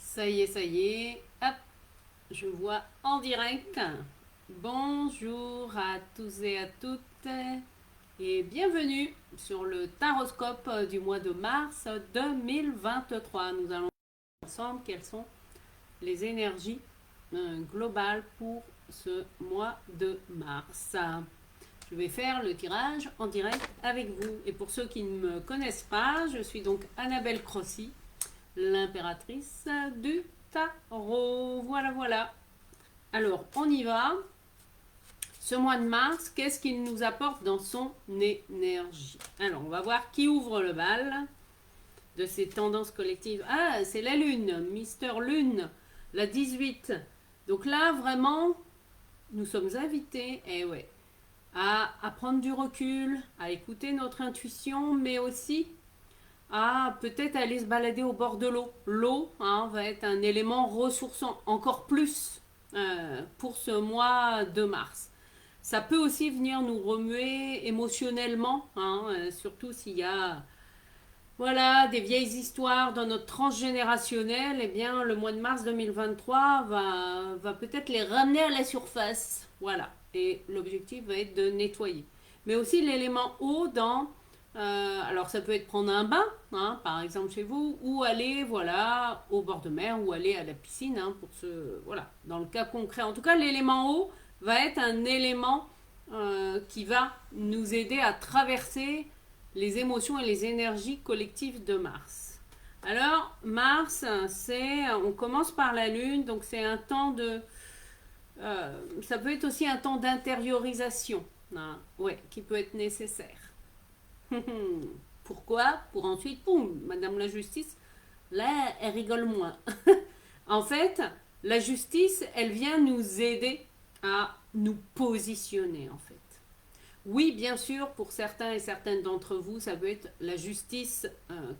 Ça y est. Hop, je vois en direct. Bonjour à tous et à toutes et bienvenue sur le taroscope du mois de mars 2023. Nous allons voir ensemble quelles sont les énergies globales pour ce mois de mars. Je vais faire le tirage en direct avec vous. Et pour ceux qui ne me connaissent pas, je suis donc Annabelle Crossy, l'impératrice du tarot. Voilà, voilà. Alors, on y va. Ce mois de mars, qu'est-ce qu'il nous apporte dans son énergie? Alors, on va voir qui ouvre le bal de ces tendances collectives. Ah, c'est la Lune, Mister Lune, la 18. Donc là, vraiment, nous sommes invités, ouais, à prendre du recul, à écouter notre intuition, mais aussi à peut-être aller se balader au bord de l'eau. L'eau va être un élément ressourçant encore plus pour ce mois de mars. Ça peut aussi venir nous remuer émotionnellement, surtout s'il y a voilà, des vieilles histoires dans notre transgénérationnel. Eh bien, le mois de mars 2023 va peut-être les ramener à la surface. Voilà, et l'objectif va être de nettoyer. Mais aussi l'élément eau dans alors ça peut être prendre un bain, par exemple chez vous, ou aller voilà au bord de mer, ou aller à la piscine, pour ce voilà. Dans le cas concret, en tout cas, l'élément eau va être un élément qui va nous aider à traverser les émotions et les énergies collectives de Mars. Alors Mars, on commence par la Lune, donc c'est un temps de ça peut être aussi un temps d'intériorisation, ouais, qui peut être nécessaire. Pourquoi? Pour ensuite, poum, Madame la Justice, là, elle rigole moins. En fait, la justice, elle vient nous aider à nous positionner, en fait. Oui, bien sûr, pour certains et certaines d'entre vous, ça peut être la justice,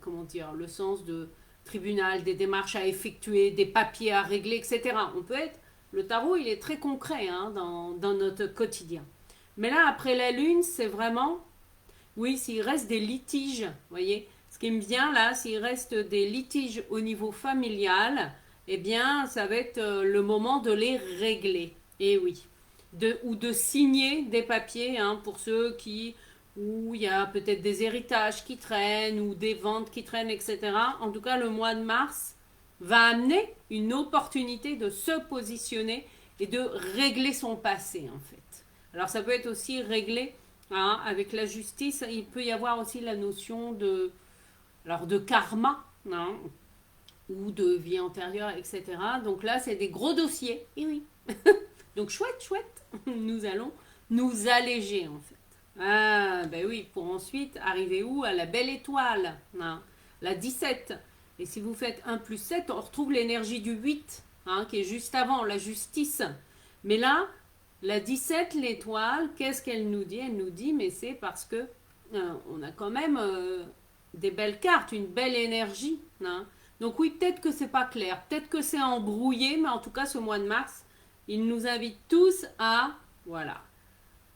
comment dire, le sens de tribunal, des démarches à effectuer, des papiers à régler, etc. On peut être, le tarot, il est très concret dans notre quotidien. Mais là, après la lune, c'est vraiment oui, s'il reste des litiges, vous voyez, ce qui me vient là, s'il reste des litiges au niveau familial, eh bien, ça va être le moment de les régler. Et oui. Ou de signer des papiers pour ceux où il y a peut-être des héritages qui traînent ou des ventes qui traînent, etc. En tout cas, le mois de mars va amener une opportunité de se positionner et de régler son passé, en fait. Alors, ça peut être aussi régler avec la justice, il peut y avoir aussi la notion de karma, ou de vie antérieure, etc. Donc là, c'est des gros dossiers. Et oui. Donc chouette, chouette. Nous allons nous alléger, en fait. Ah, ben oui, pour ensuite arriver où? À la belle étoile, la 17. Et si vous faites 1 plus 7, on retrouve l'énergie du 8, qui est juste avant, la justice. Mais là, la 17, l'étoile, qu'est-ce qu'elle nous dit? Elle nous dit, mais c'est parce que on a quand même des belles cartes, une belle énergie. Donc oui, peut-être que c'est pas clair, peut-être que c'est embrouillé, mais en tout cas, ce mois de mars, il nous invite tous voilà,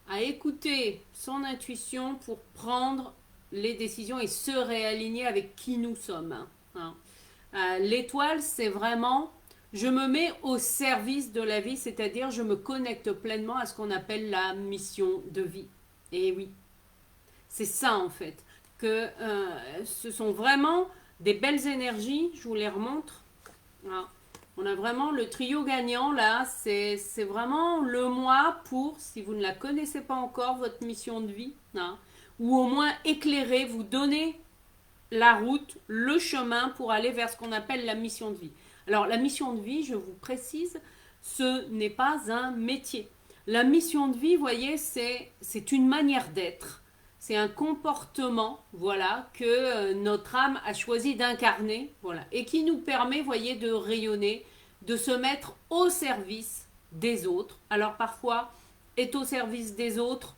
à écouter son intuition pour prendre les décisions et se réaligner avec qui nous sommes. L'étoile, c'est vraiment je me mets au service de la vie, c'est-à-dire je me connecte pleinement à ce qu'on appelle la mission de vie. Et oui, c'est ça en fait. Que ce sont vraiment des belles énergies, je vous les remontre. Voilà. On a vraiment le trio gagnant là, c'est vraiment le mois pour, si vous ne la connaissez pas encore, votre mission de vie, ou au moins éclairer, vous donner la route, le chemin pour aller vers ce qu'on appelle la mission de vie. Alors la mission de vie, je vous précise, ce n'est pas un métier. La mission de vie, vous voyez, c'est une manière d'être. C'est un comportement, voilà, que notre âme a choisi d'incarner, voilà, et qui nous permet, vous voyez, de rayonner, de se mettre au service des autres. Alors parfois, est au service des autres,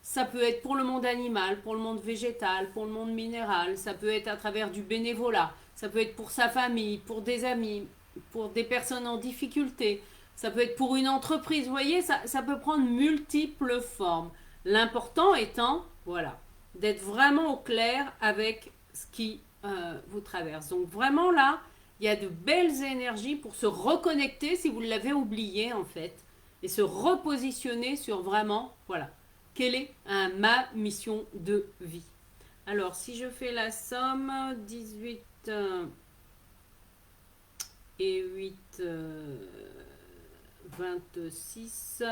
ça peut être pour le monde animal, pour le monde végétal, pour le monde minéral, ça peut être à travers du bénévolat, ça peut être pour sa famille, pour des amis, pour des personnes en difficulté, ça peut être pour une entreprise, vous voyez, ça peut prendre multiples formes. L'important étant, voilà, d'être vraiment au clair avec ce qui vous traverse. Donc vraiment là, il y a de belles énergies pour se reconnecter si vous l'avez oublié en fait, et se repositionner sur vraiment, voilà, quelle est ma mission de vie. Alors, si je fais la somme, 18 et 8, 26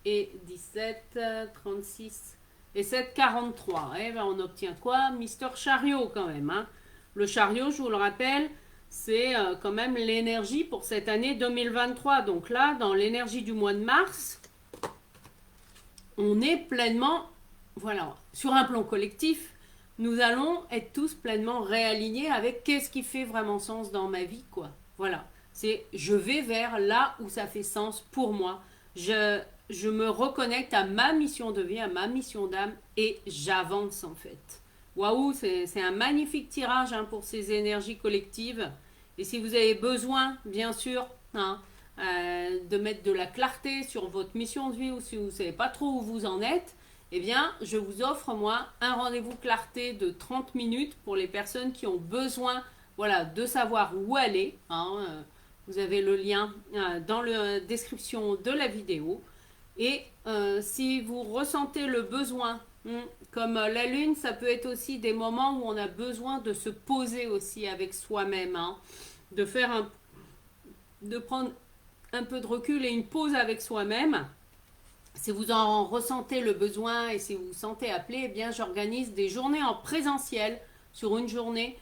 et 17, 36 et 7, 43. Eh ben, on obtient quoi? Mister Chariot quand même. Hein. Le chariot, je vous le rappelle, c'est quand même l'énergie pour cette année 2023. Donc là, dans l'énergie du mois de mars, on est pleinement, voilà, sur un plan collectif, nous allons être tous pleinement réalignés avec qu'est-ce qui fait vraiment sens dans ma vie, quoi. Voilà, c'est je vais vers là où ça fait sens pour moi. Je me reconnecte à ma mission de vie, à ma mission d'âme et j'avance en fait. Waouh, c'est un magnifique tirage hein, pour ces énergies collectives. Et si vous avez besoin, bien sûr, hein, de mettre de la clarté sur votre mission de vie ou si vous ne savez pas trop où vous en êtes, eh bien, je vous offre, moi, un rendez-vous clarté de 30 minutes pour les personnes qui ont besoin voilà, de savoir où aller. Hein, vous avez le lien dans la description de la vidéo. Et si vous ressentez le besoin, comme la lune, ça peut être aussi des moments où on a besoin de se poser aussi avec soi-même, hein, de faire de prendre un peu de recul et une pause avec soi-même. Si vous en ressentez le besoin et si vous vous sentez appelé, eh bien j'organise des journées en présentiel sur une journée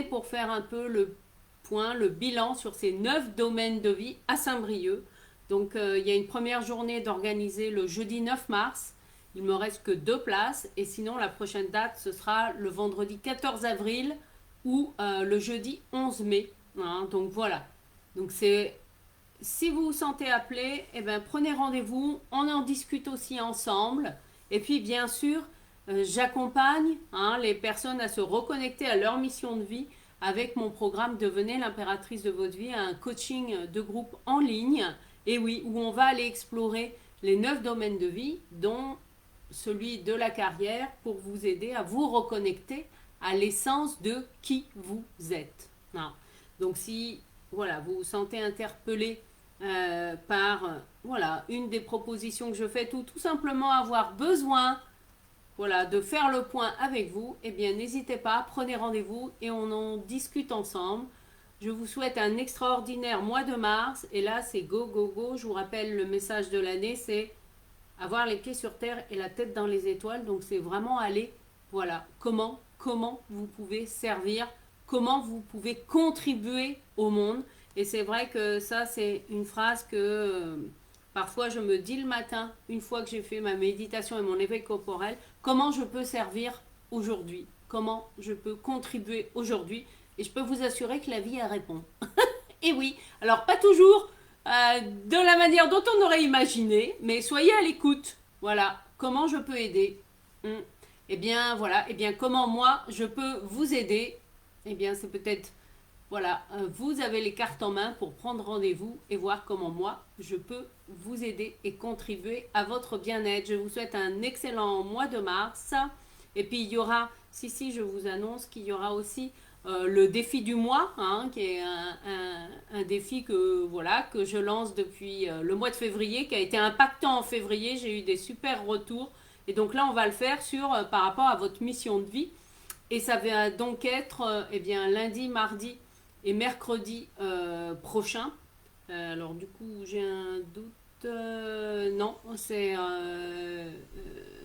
pour faire un peu le point, le bilan sur ces 9 domaines de vie à Saint-Brieuc. Donc il y a une première journée d'organiser le jeudi 9 mars. Il me reste que 2 places et sinon la prochaine date ce sera le vendredi 14 avril ou le jeudi 11 mai. Hein, donc voilà. Donc c'est si vous vous sentez appelé, eh ben, prenez rendez-vous, on en discute aussi ensemble. Et puis bien sûr, j'accompagne hein, les personnes à se reconnecter à leur mission de vie avec mon programme Devenez l'impératrice de votre vie, un coaching de groupe en ligne. Et oui, où on va aller explorer les 9 domaines de vie, dont celui de la carrière, pour vous aider à vous reconnecter à l'essence de qui vous êtes. Non. Donc si voilà, vous vous sentez interpellé par voilà, une des propositions que je fais, tout simplement avoir besoin voilà, de faire le point avec vous, eh bien n'hésitez pas, prenez rendez-vous et on en discute ensemble. Je vous souhaite un extraordinaire mois de mars et là c'est go go go. Je vous rappelle le message de l'année, c'est avoir les pieds sur terre et la tête dans les étoiles. Donc c'est vraiment aller, voilà, comment vous pouvez servir, comment vous pouvez contribuer au monde. Et c'est vrai que ça, c'est une phrase que parfois je me dis le matin, une fois que j'ai fait ma méditation et mon éveil corporel, comment je peux servir aujourd'hui, comment je peux contribuer aujourd'hui. Et je peux vous assurer que la vie, elle répond. Et oui, alors pas toujours de la manière dont on aurait imaginé, mais soyez à l'écoute. Voilà, comment je peux aider. Eh bien, voilà, eh bien, comment moi, je peux vous aider. Eh bien, c'est peut-être voilà, vous avez les cartes en main pour prendre rendez-vous et voir comment moi, je peux vous aider et contribuer à votre bien-être. Je vous souhaite un excellent mois de mars. Et puis, il y aura, si, je vous annonce qu'il y aura aussi le défi du mois, hein, qui est un défi voilà, que je lance depuis le mois de février, qui a été impactant en février. J'ai eu des super retours. Et donc là, on va le faire par rapport à votre mission de vie. Et ça va donc être eh bien, lundi, mardi et mercredi prochain. Alors du coup, j'ai un doute. Non, c'est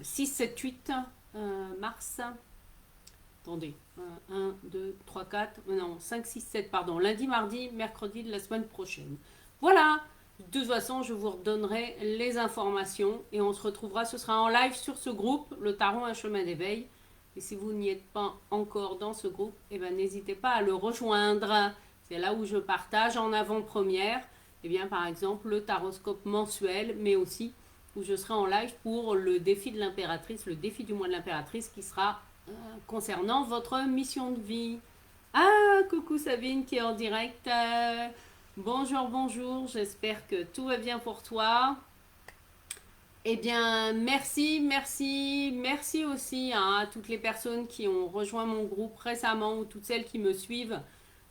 6, 7, 8 mars. Attendez. 1, 2, 3, 4. Non, 5, 6, 7, pardon. Lundi, mardi, mercredi de la semaine prochaine. Voilà. De toute façon, je vous redonnerai les informations et on se retrouvera. Ce sera en live sur ce groupe, le Tarot Un Chemin d'éveil. Et si vous n'y êtes pas encore dans ce groupe, eh ben, n'hésitez pas à le rejoindre. C'est là où je partage en avant-première, eh bien, par exemple, le taroscope mensuel, mais aussi où je serai en live pour le défi de l'impératrice, le défi du mois de l'impératrice qui sera concernant votre mission de vie. Ah, coucou Sabine qui est en direct. Bonjour, bonjour, j'espère que tout va bien pour toi. Eh bien, merci aussi hein, à toutes les personnes qui ont rejoint mon groupe récemment ou toutes celles qui me suivent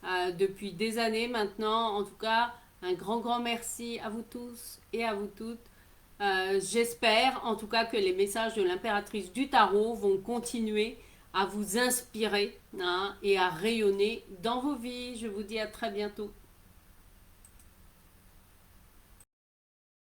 depuis des années maintenant. En tout cas, un grand, grand merci à vous tous et à vous toutes. J'espère en tout cas que les messages de l'impératrice du tarot vont continuer à vous inspirer, hein, et à rayonner dans vos vies. Je vous dis à très bientôt.